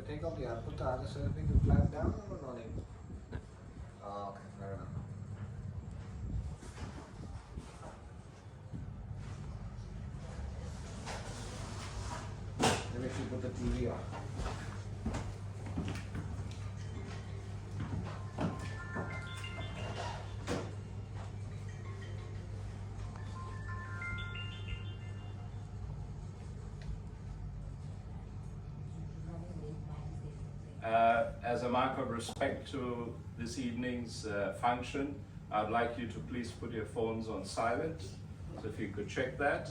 take off the put the other surfing flap down or no need? Oh, okay, fair enough. Then if you put the TV on. As a mark of respect to this evening's function, I'd like you to please put your phones on silent. So if you could check that.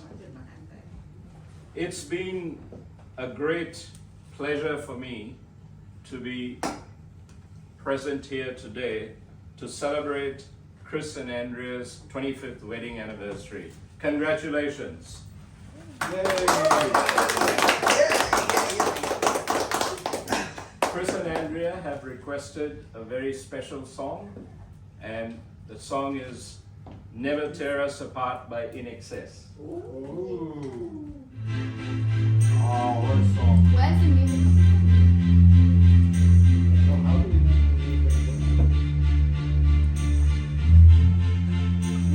It's been a great pleasure for me to be present here today to celebrate Chris and Andrea's 25th wedding anniversary. Congratulations. Chris and Andrea have requested a very special song, and the song is Never Tear Us Apart by In Excess. Ooh. Oh, what a song. Where's the music? So how do you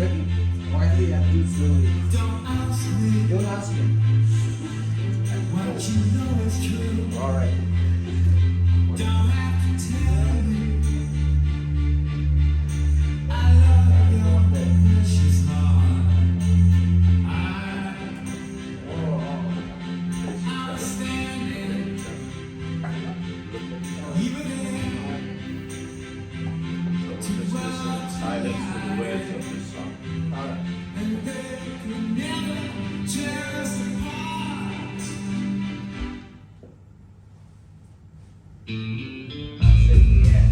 ready? Quietly and do slowly. Don't ask me Don't ask him. what you know is true. All right. Don't have to tell me I love your precious heart. I'm standing even in So we'll just listen in silence to the words of this song. All right. and they could never tear us apart. I said yeah.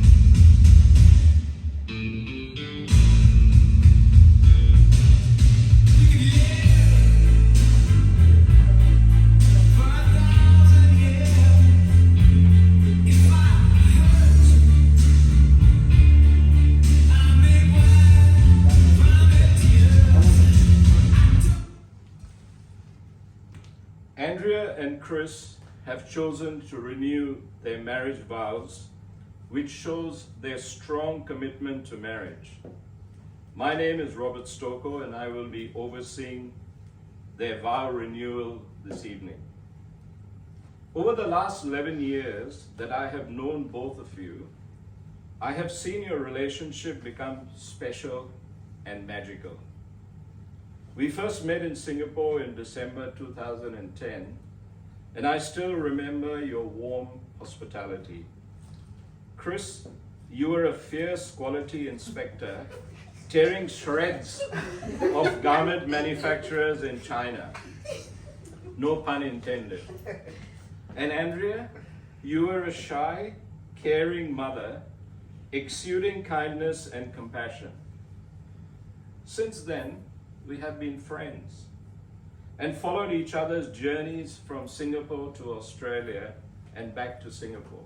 We could live for 1,000 years if I hurt you. I make one promise to you. Andrea and Chris have chosen to renew their marriage vows, which shows their strong commitment to marriage. My name is Robert Stoko, and I will be overseeing their vow renewal this evening. Over the last 11 years that I have known both of you, I have seen your relationship become special and magical. We first met in Singapore in December 2010, and I still remember your warm hospitality. Chris, you were a fierce quality inspector, tearing shreds of garment manufacturers in China. No pun intended. And Andrea, you were a shy, caring mother, exuding kindness and compassion. Since then, we have been friends and followed each other's journeys from Singapore to Australia and back to Singapore.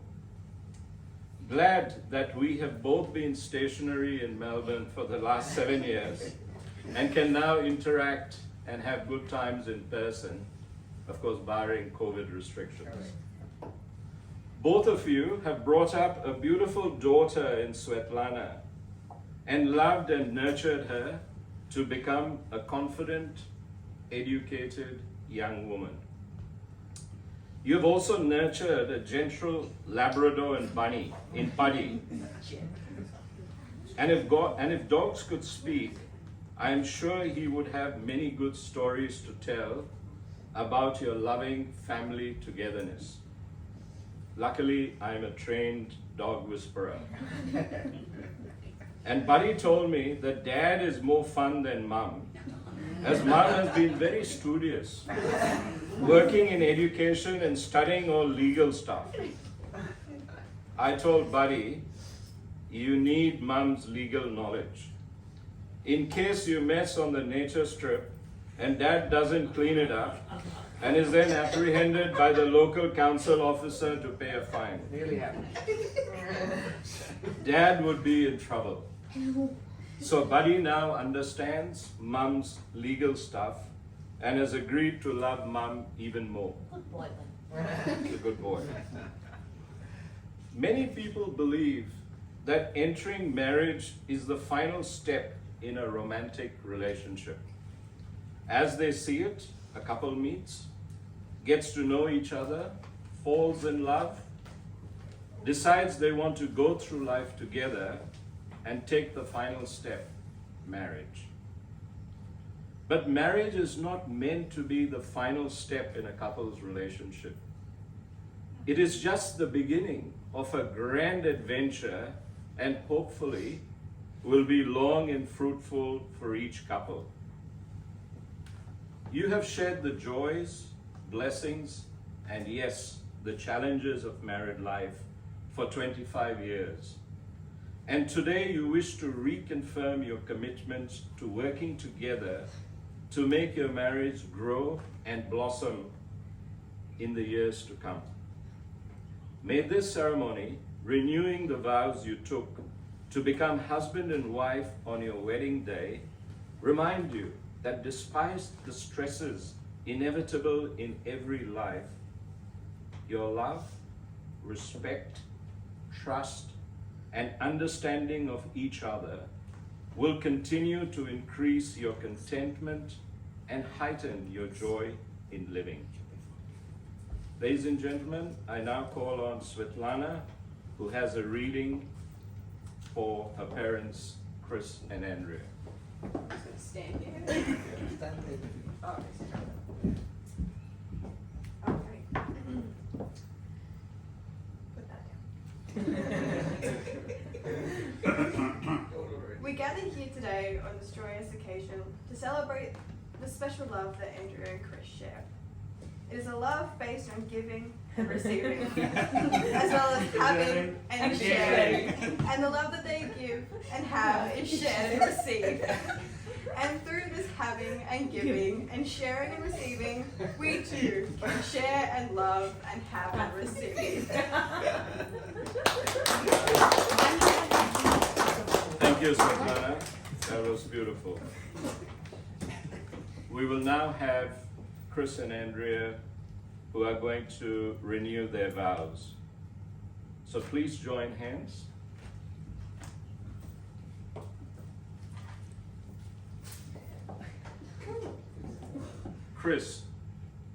Glad that we have both been stationary in Melbourne for the last 7 years and can now interact and have good times in person, of course, barring COVID restrictions. Both of you have brought up a beautiful daughter in Svetlana and loved and nurtured her to become a confident, educated young woman. You have also nurtured a gentle Labrador in Buddy. And if dogs could speak, I am sure he would have many good stories to tell about your loving family togetherness. Luckily, I am a trained dog whisperer. And Buddy told me that Dad is more fun than Mum, as Mum has been very studious, working in education and studying all legal stuff. I told Buddy, you need Mum's legal knowledge. In case you mess on the nature strip and Dad doesn't clean it up and is then apprehended by the local council officer to pay a fine. Really happy. Dad would be in trouble. So Buddy now understands Mum's legal stuff and has agreed to love Mum even more. Good boy. He's a good boy. Many people believe that entering marriage is the final step in a romantic relationship. As they see it, a couple meets, gets to know each other, falls in love, decides they want to go through life together and take the final step, marriage. But marriage is not meant to be the final step in a couple's relationship. It is just the beginning of a grand adventure and hopefully will be long and fruitful for each couple. You have shared the joys, blessings, and yes, the challenges of married life for 25 years. And today you wish to reconfirm your commitment to working together to make your marriage grow and blossom in the years to come. May this ceremony, renewing the vows you took to become husband and wife on your wedding day, remind you that despite the stresses inevitable in every life, your love, respect, trust, and understanding of each other will continue to increase your contentment and heighten your joy in living. Ladies and gentlemen, I now call on Svetlana, who has a reading for her parents, Chris and Andrea. I'm just gonna stand here. Oh, okay. Put that down. We gather here today on this joyous occasion to celebrate the special love that Andrea and Chris share. It is a love based on giving and receiving, as well as having and sharing. And the love that they give and have is shared and received. And through this having and giving and sharing and receiving, we too can share and love and have and receive. Thank you, Svetlana. That was beautiful. We will now have Chris and Andrea, who are going to renew their vows. So please join hands. Chris,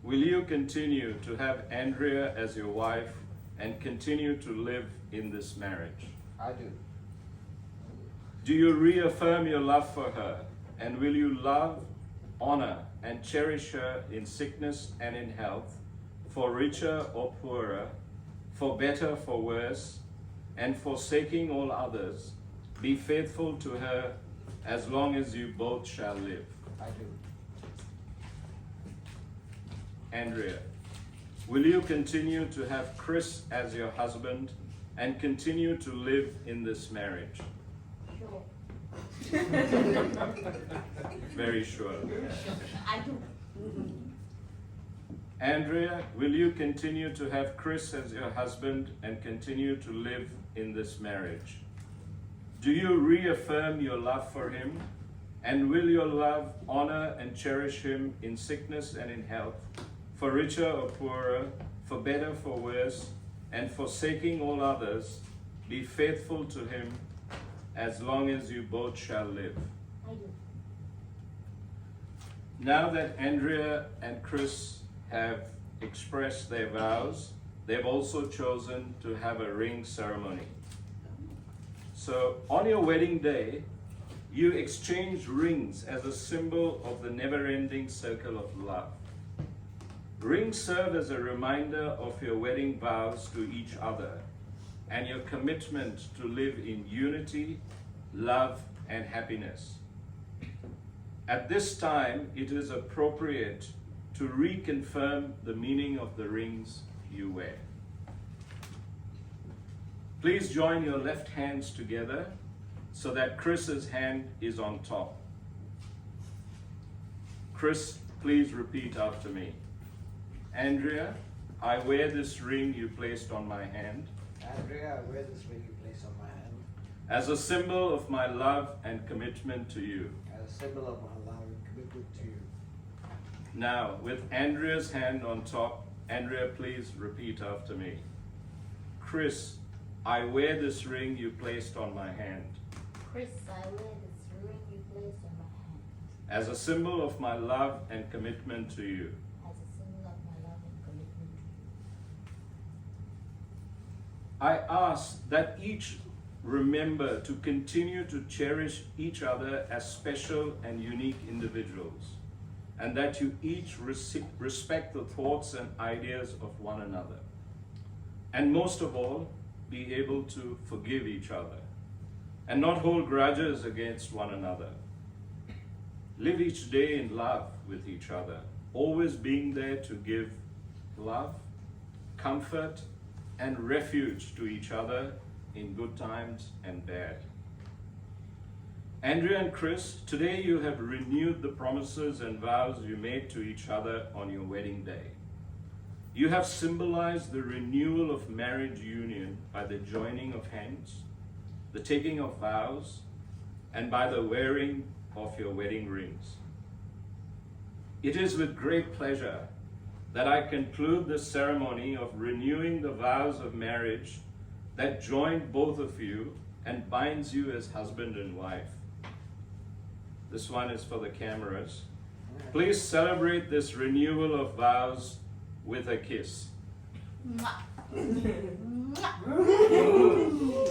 will you continue to have Andrea as your wife and continue to live in this marriage? I do. Do you reaffirm your love for her, and will you love, honor, and cherish her in sickness and in health, for richer or poorer, for better, for worse, and forsaking all others, be faithful to her as long as you both shall live? I do. Andrea, will you continue to have Chris as your husband and continue to live in this marriage? Sure. Very sure. I do. Andrea, will you continue to have Chris as your husband and continue to live in this marriage? Do you reaffirm your love for him? And will your love honor and cherish him in sickness and in health, for richer or poorer, for better, for worse, and forsaking all others, be faithful to him as long as you both shall live? I do. Now that Andrea and Chris have expressed their vows, they've also chosen to have a ring ceremony. So on your wedding day, you exchange rings as a symbol of the never-ending circle of love. Rings serve as a reminder of your wedding vows to each other and your commitment to live in unity, love, and happiness. At this time, it is appropriate to reconfirm the meaning of the rings you wear. Please join your left hands together so that Chris's hand is on top. Chris, please repeat after me. Andrea, I wear this ring you placed on my hand Andrea, I wear this ring you place on my hand as a symbol of my love and commitment to you. as a symbol of my love and commitment to you. Now, with Andrea's hand on top, Andrea, please repeat after me. Chris, I wear this ring you placed on my hand Chris, I wear this ring you placed on my hand as a symbol of my love and commitment to you. as a symbol of my love and commitment to you. I ask that each remember to continue to cherish each other as special and unique individuals, and that you each respect the thoughts and ideas of one another, and most of all, be able to forgive each other and not hold grudges against one another. Live each day in love with each other, always being there to give love, comfort, and refuge to each other in good times and bad. Andrea and Chris, today you have renewed the promises and vows you made to each other on your wedding day. You have symbolized the renewal of marriage union by the joining of hands, the taking of vows, and by the wearing of your wedding rings. It is with great pleasure that I conclude this ceremony of renewing the vows of marriage that joined both of you and binds you as husband and wife. This one is for the cameras. Please celebrate this renewal of vows with a kiss.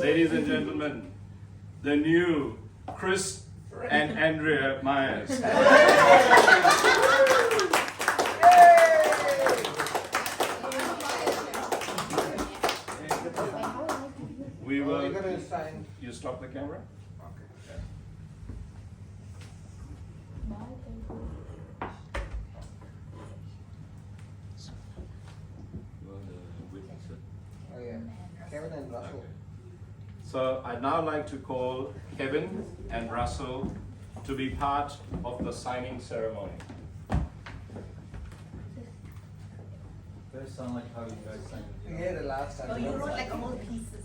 Ladies and gentlemen, the new Chris and Andrea Myers. We will. You're gonna sign. You stop the camera? Okay. Oh yeah. Kevin and Russell. So I'd now like to call Kevin and Russell to be part of the signing ceremony. Does sound like how you guys sang it. Yeah, the last time. Oh, you wrote like all pieces.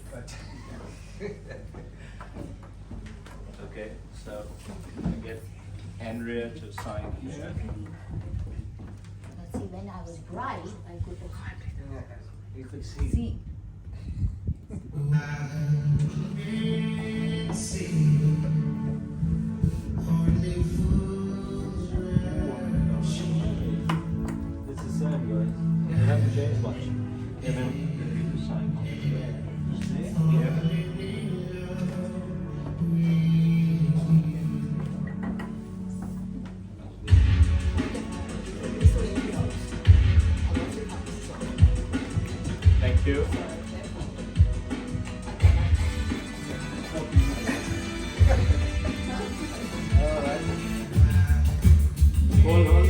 Okay, so I get Andrea to sign here. But see, when I was bride, I could You could see. see. This is sad, guys. It hasn't changed much. Kevin, you sign here. Thank you. All right. Hold on.